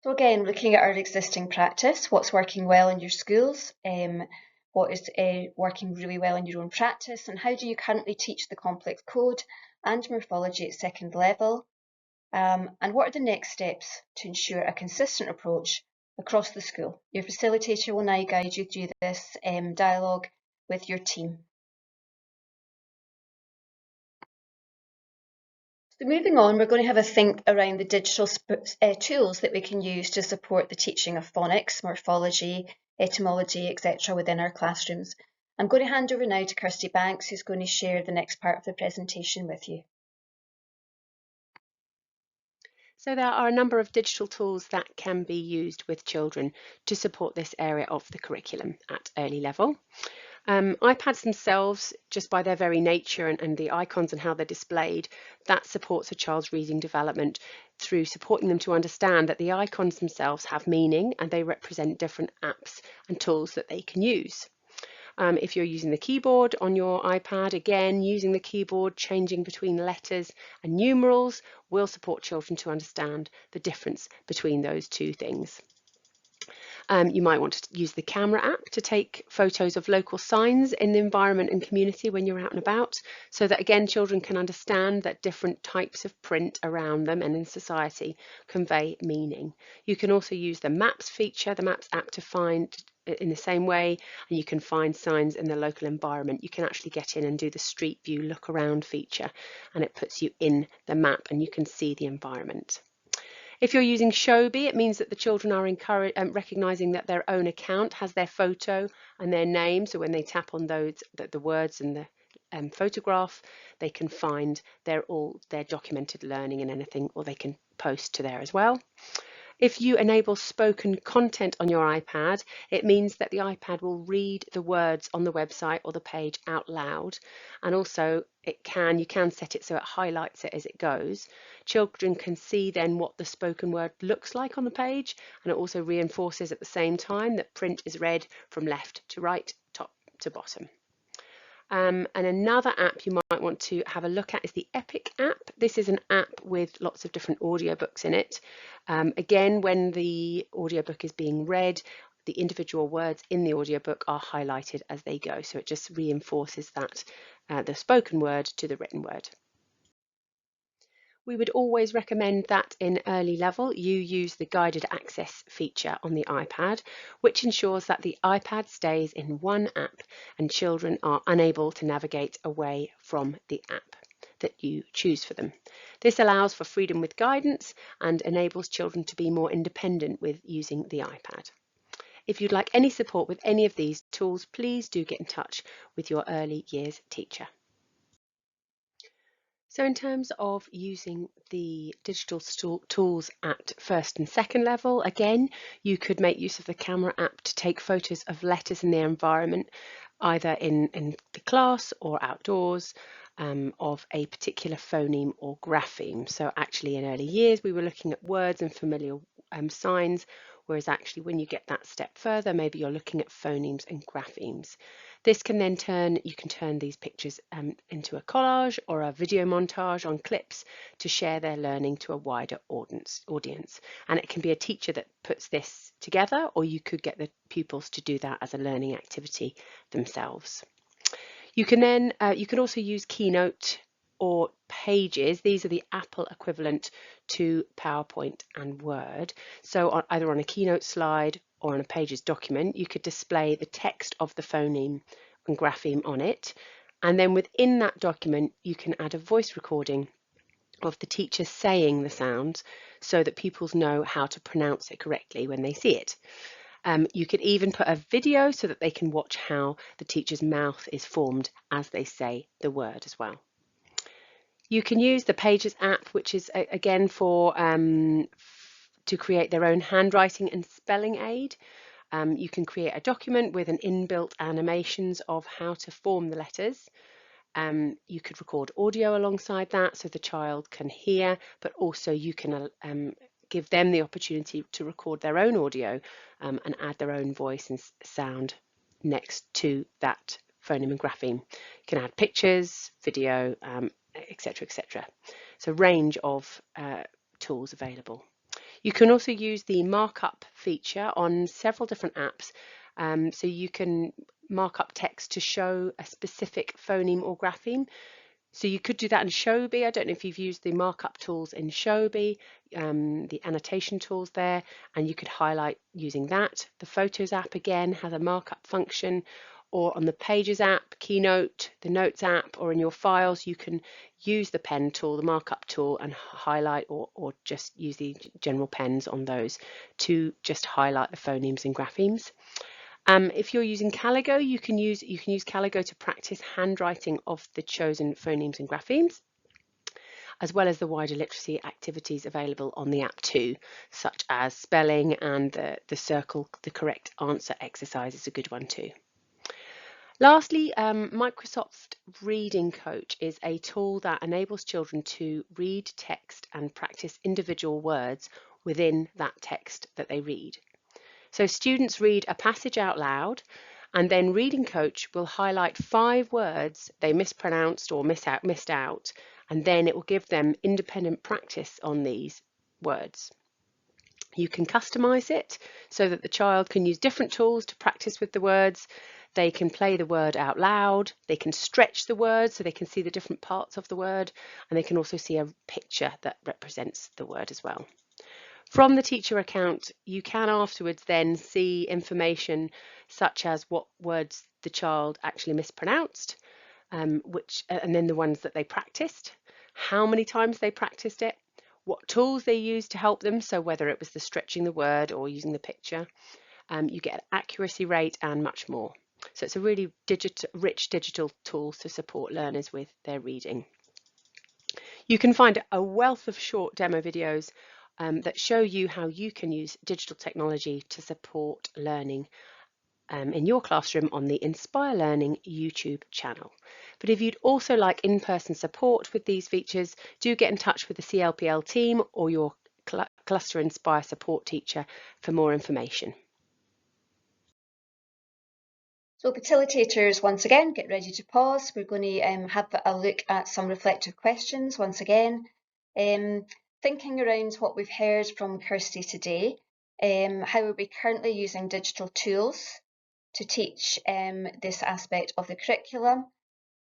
So again, looking at our existing practice, what's working well in your schools, what is working really well in your own practice, and how do you currently teach the complex code and morphology at second level, and what are the next steps to ensure a consistent approach across the school. Your facilitator will now guide you through this dialogue with your team. So moving on, we're going to have a think around the digital tools that we can use to support the teaching of phonics, morphology, etymology, etc. within our classrooms. I'm going to hand over now to Kirsty Banks, who's going to share the next part of the presentation with you. So there are a number of digital tools that can be used with children to support this area of the curriculum at early level. iPads themselves, just by their very nature and the icons and how they're displayed, that supports a child's reading development through supporting them to understand that the icons themselves have meaning and they represent different apps and tools that they can use. If you're using the keyboard on your iPad, again, using the keyboard, changing between letters and numerals will support children to understand the difference between those two things. You might want to use the camera app to take photos of local signs in the environment and community when you're out and about, so that again children can understand that different types of print around them and in society convey meaning. You can also use the Maps feature, the Maps app, to find in the same way, and you can find signs in the local environment. You can actually get in and do the street view look around feature, and it puts you in the map and you can see the environment. If you're using Shobi, it means that the children are recognizing that their own account has their photo and their name. So when they tap on those, the words and the photograph, they can find their documented learning and anything, or they can post to there as well. If you enable spoken content on your iPad, it means that the iPad will read the words on the website or the page out loud. And also you can set it so it highlights it as it goes. Children can see then what the spoken word looks like on the page, and it also reinforces at the same time that print is read from left to right, top to bottom. And another app you might want to have a look at is the Epic app. This is an app with lots of different audiobooks in it. Again, when the audiobook is being read, the individual words in the audiobook are highlighted as they go. So it just reinforces that the spoken word to the written word. We would always recommend that in early level you use the guided access feature on the iPad, which ensures that the iPad stays in one app and children are unable to navigate away from the app that you choose for them. This allows for freedom with guidance and enables children to be more independent with using the iPad. If you'd like any support with any of these tools, please do get in touch with your early years teacher. So in terms of using the digital tools at first and second level, again, you could make use of the camera app to take photos of letters in their environment, either in the class or outdoors, of a particular phoneme or grapheme. So actually in early years, we were looking at words and familiar signs, whereas actually when you get that step further, maybe you're looking at phonemes and graphemes. This can then you can turn these pictures into a collage or a video montage on clips to share their learning to a wider audience. And it can be a teacher that puts this together, or you could get the pupils to do that as a learning activity themselves. You can also use Keynote or Pages. These are the Apple equivalent to PowerPoint and Word. So either on a Keynote slide or on a Pages document, you could display the text of the phoneme and grapheme on it. And then within that document, you can add a voice recording of the teacher saying the sounds so that pupils know how to pronounce it correctly when they see it. You could even put a video so that they can watch how the teacher's mouth is formed as they say the word as well. You can use the Pages app, which is again for to create their own handwriting and spelling aid. You can create a document with an inbuilt animations of how to form the letters. You could record audio alongside that so the child can hear, but also you can give them the opportunity to record their own audio and add their own voice and sound next to that phoneme and grapheme. You can add pictures, video, etc., etc. So range of tools available. You can also use the markup feature on several different apps. So you can mark up text to show a specific phoneme or grapheme. So you could do that in Shobi. I don't know if you've used the markup tools in Shobi, the annotation tools there, and you could highlight using that. The Photos app again has a markup function, or on the Pages app, Keynote, the Notes app, or in your files, you can use the pen tool, the markup tool, and highlight or just use the general pens on those to just highlight the phonemes and graphemes. If you're using Caligo, you can use Caligo to practice handwriting of the chosen phonemes and graphemes, as well as the wider literacy activities available on the app too, such as spelling and the circle the correct answer exercise is a good one too. Lastly, Microsoft Reading Coach is a tool that enables children to read text and practice individual words within that text that they read. So students read a passage out loud, and then Reading Coach will highlight 5 words they mispronounced or missed out, and then it will give them independent practice on these words. You can customize it so that the child can use different tools to practice with the words. They can play the word out loud, they can stretch the word so they can see the different parts of the word, and they can also see a picture that represents the word as well. From the teacher account, you can afterwards then see information such as what words the child actually mispronounced, and then the ones that they practiced, how many times they practiced it, what tools they used to help them, so whether it was the stretching the word or using the picture. You get an accuracy rate and much more. So it's a really rich digital tool to support learners with their reading. You can find a wealth of short demo videos that show you how you can use digital technology to support learning in your classroom on the Inspire Learning YouTube channel. But if you'd also like in-person support with these features, do get in touch with the CLPL team or your Cluster Inspire support teacher for more information. So facilitators, once again, get ready to pause. We're going to have a look at some reflective questions once again. Thinking around what we've heard from Kirsty today, how are we currently using digital tools to teach this aspect of the curriculum,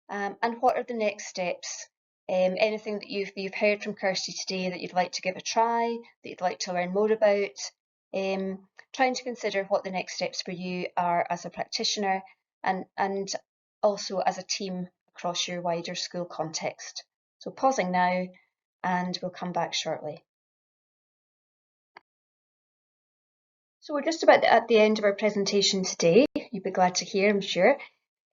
and what are the next steps? Anything that you've heard from Kirsty today that you'd like to give a try, that you'd like to learn more about? Trying to consider what the next steps for you are as a practitioner and also as a team across your wider school context. So pausing now, and we'll come back shortly. So we're just about at the end of our presentation today. You'd be glad to hear, I'm sure.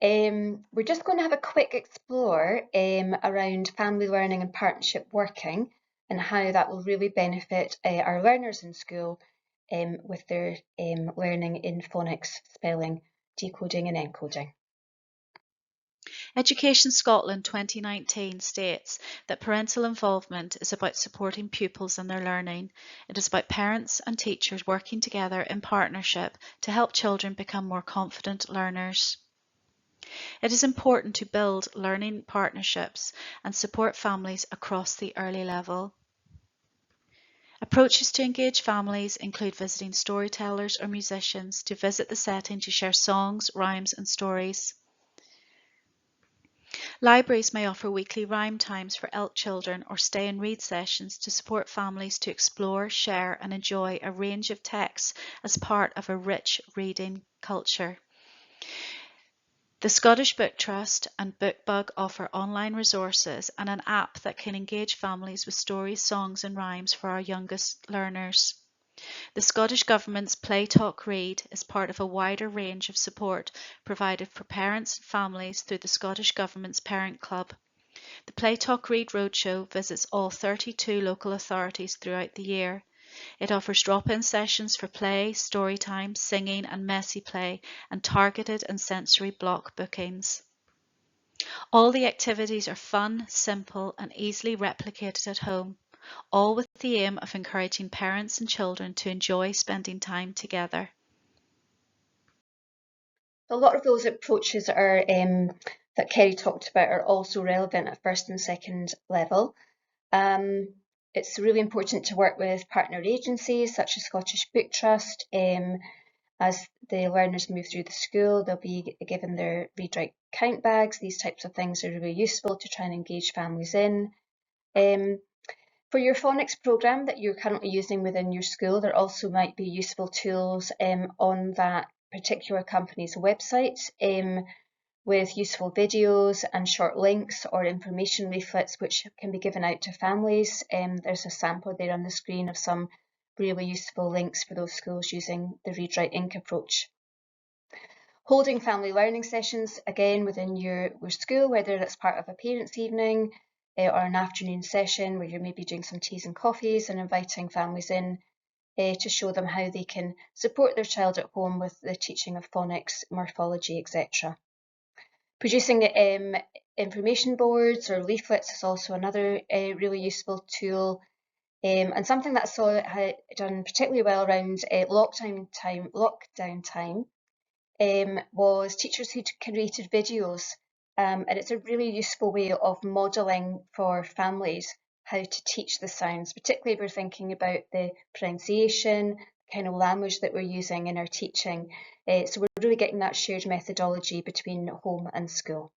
We're just going to have a quick explore around family learning and partnership working and how that will really benefit our learners in school with their learning in phonics, spelling, decoding and encoding. Education Scotland 2019 states that parental involvement is about supporting pupils in their learning. It is about parents and teachers working together in partnership to help children become more confident learners. It is important to build learning partnerships and support families across the early level. Approaches to engage families include visiting storytellers or musicians to visit the setting to share songs, rhymes and stories. Libraries may offer weekly rhyme times for ELK children or stay and read sessions to support families to explore, share and enjoy a range of texts as part of a rich reading culture. The Scottish Book Trust and BookBug offer online resources and an app that can engage families with stories, songs and rhymes for our youngest learners. The Scottish Government's Play Talk Read is part of a wider range of support provided for parents and families through the Scottish Government's Parent Club. The Play Talk Read Roadshow visits all 32 local authorities throughout the year. It offers drop-in sessions for play, story time, singing and messy play, and targeted and sensory block bookings. All the activities are fun, simple and easily replicated at home, all with the aim of encouraging parents and children to enjoy spending time together. A lot of those approaches that Kerry talked about are also relevant at first and second level. It's really important to work with partner agencies such as Scottish Book Trust. As the learners move through the school, they'll be given their read write count bags. These types of things are really useful to try and engage families in. For your phonics programme that you're currently using within your school, there also might be useful tools on that particular company's website with useful videos and short links or information leaflets which can be given out to families. There's a sample there on the screen of some really useful links for those schools using the Read Write Inc approach. Holding family learning sessions, again, within your school, whether that's part of a parents' evening or an afternoon session where you're maybe doing some teas and coffees and inviting families in to show them how they can support their child at home with the teaching of phonics, morphology, etc. Producing information boards or leaflets is also another really useful tool, and something that I saw had done particularly well around lockdown time was teachers who created videos, and it's a really useful way of modelling for families how to teach the sounds, particularly if we're thinking about the pronunciation, kind of language that we're using in our teaching. So we're really getting that shared methodology between home and school.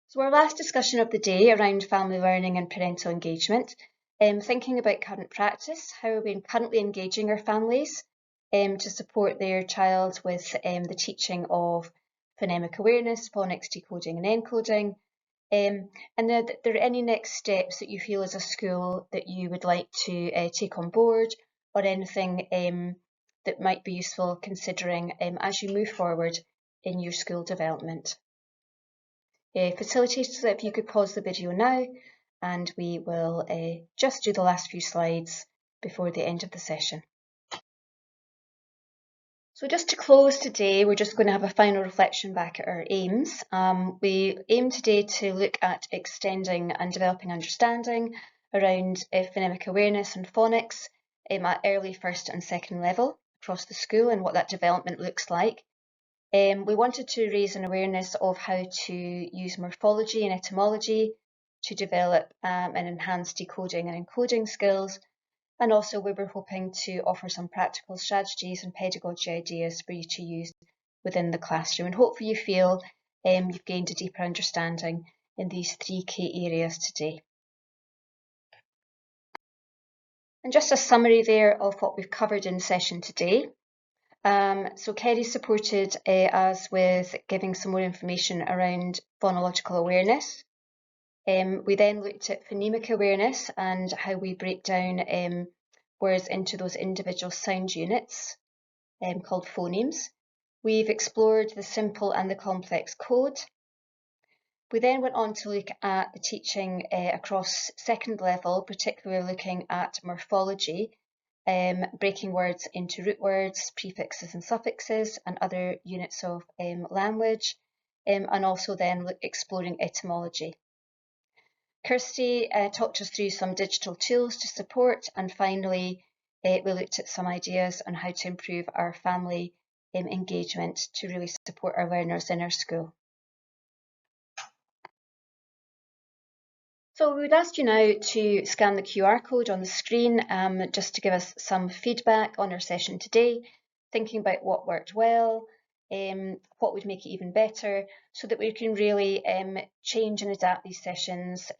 So our last discussion of the day around family learning and parental engagement, thinking about current practice, how are we currently engaging our families to support their child with the teaching of phonemic awareness, phonics decoding and encoding, and are there any next steps that you feel as a school that you would like to take on board, or anything that might be useful considering as you move forward in your school development? Facilitators, if you could pause the video now, and we will just do the last few slides before the end of the session. So just to close today, we're just going to have a final reflection back at our aims. We aim today to look at extending and developing understanding around phonemic awareness and phonics at early first and second level across the school and what that development looks like. We wanted to raise an awareness of how to use morphology and etymology to develop and enhance decoding and encoding skills. And also we were hoping to offer some practical strategies and pedagogy ideas for you to use within the classroom. And hopefully you feel you've gained a deeper understanding in these three key areas today. And just a summary there of what we've covered in session today. So Kerry supported us with giving some more information around phonological awareness. We then looked at phonemic awareness and how we break down words into those individual sound units called phonemes. We've explored the simple and the complex code. We then went on to look at the teaching across second level, particularly looking at morphology, breaking words into root words, prefixes and suffixes, and other units of language, and also then exploring etymology. Kirsty talked us through some digital tools to support, and finally we looked at some ideas on how to improve our family engagement to really support our learners in our school. So we would ask you now to scan the QR code on the screen just to give us some feedback on our session today, thinking about what worked well, what would make it even better, so that we can really change and adapt these sessions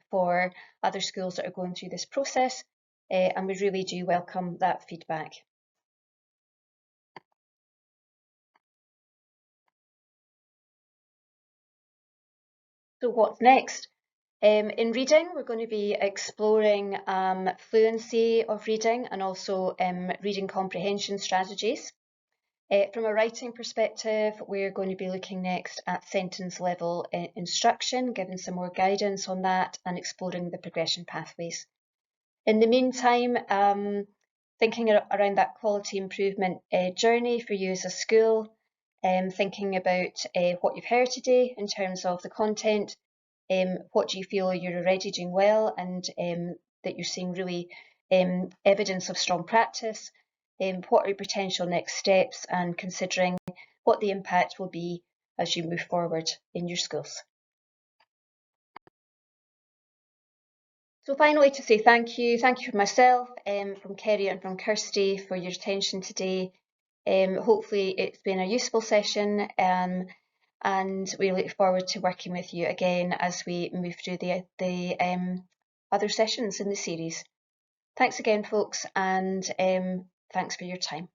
for other schools that are going through this process, and we really do welcome that feedback. So what's next? In reading, we're going to be exploring fluency of reading and also reading comprehension strategies. From a writing perspective, we're going to be looking next at sentence level instruction, giving some more guidance on that and exploring the progression pathways. In the meantime, thinking around that quality improvement journey for you as a school, thinking about what you've heard today in terms of the content, what do you feel you're already doing well and that you're seeing really evidence of strong practice, what are your potential next steps, and considering what the impact will be as you move forward in your schools. So finally, to say thank you from myself, from Kerry and from Kirsty for your attention today. Hopefully it's been a useful session and we look forward to working with you again as we move through the other sessions in the series. Thanks again, folks, and thanks for your time.